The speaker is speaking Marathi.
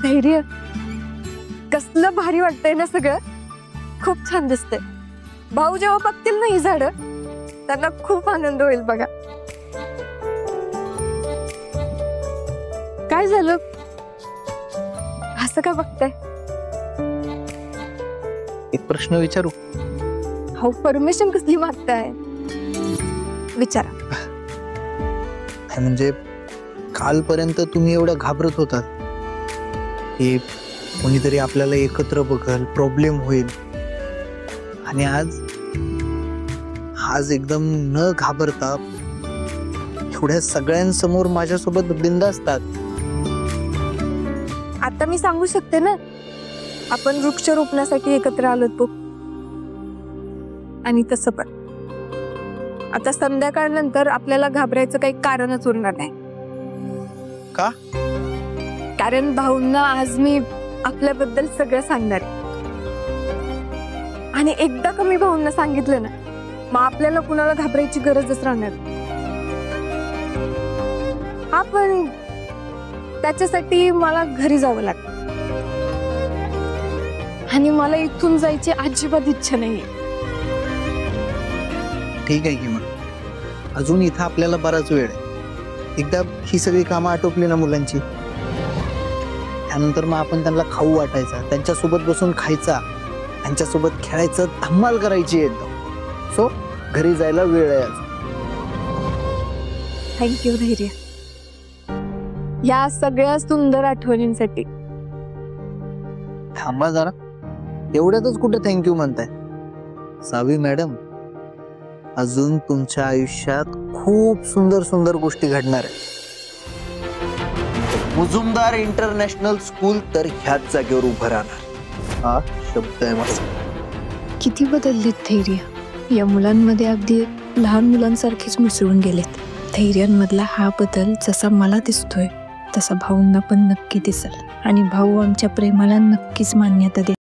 धैर्य, कसलं भारी वाटतंय ना सगळं. खूप छान दिसतंय. भाऊ जेव्हा बघतील ना ही झाडं, त्यांना खूप आनंद होईल बघा. काय झालं, असं का बघताय? एक प्रश्न विचारू? हो, परमिशन कसली मागताय? विचारा. म्हणजे कालपर्यंत तुम्ही एवढं घाबरत होतात की कोणीतरी आपल्याला एकत्र बघल, प्रॉब्लेम होईल, आणि आज एकदम न घाबरता एवढ्या सगळ्यांसमोर माझ्यासोबत बिनधास्त. आता मी सांगू शकते ना, आपण वृक्ष रोपण्यासाठी एकत्र आलोत बघ. आणि तसं पण आता संध्याकाळनंतर आपल्याला घाबरायचं काही कारणच उरणार नाही. का? कारण भाऊंना आज मी आपल्याबद्दल सगळं सांगणार आहे. आणि एकदा का मी भाऊंना सांगितलं ना, मग आपल्याला कुणाला घाबरायची गरजच राहणार. हा, पण त्याच्यासाठी मला घरी जावं लागतं. आणि मला इथून जायची अजिबात इच्छा नाहीये. ठीक आहे की मग अजून इथं आपल्याला बराच वेळ आहे. एकदा ही सगळी कामं आटोपली ना मुलांची, त्यानंतर मग आपण त्यांना खाऊ वाटायचा, त्यांच्यासोबत बसून खायचा, त्यांच्यासोबत खेळायचं, धमाल करायची एकदम. सो घरी जायला वेळ आहे अजून. थँक्यू धैर्य, या सगळ्या सुंदर आठवणींसाठी. थांबा जरा, एवढ्यातच कुठे थँक्यू म्हणताय? सावी मॅडम, अजून तुमच्या आयुष्यात खूप सुंदर सुंदर गोष्टी घडणार आहेत. मुजुमदार इंटरनॅशनल स्कूल तर ह्याच जागेवर उभं राहणार. हा शब्द आहे माझा. किती बदललीत धैर्य. या मुलांमध्ये अगदी लहान मुलांसारखेच मिसळून गेलेत. धैर्यांमधला हा बदल जसा मला दिसतोय तसा भाऊंना पण नक्की दिसेल. आणि भाऊ आमच्या प्रेमाला नक्कीच मान्यता देतील.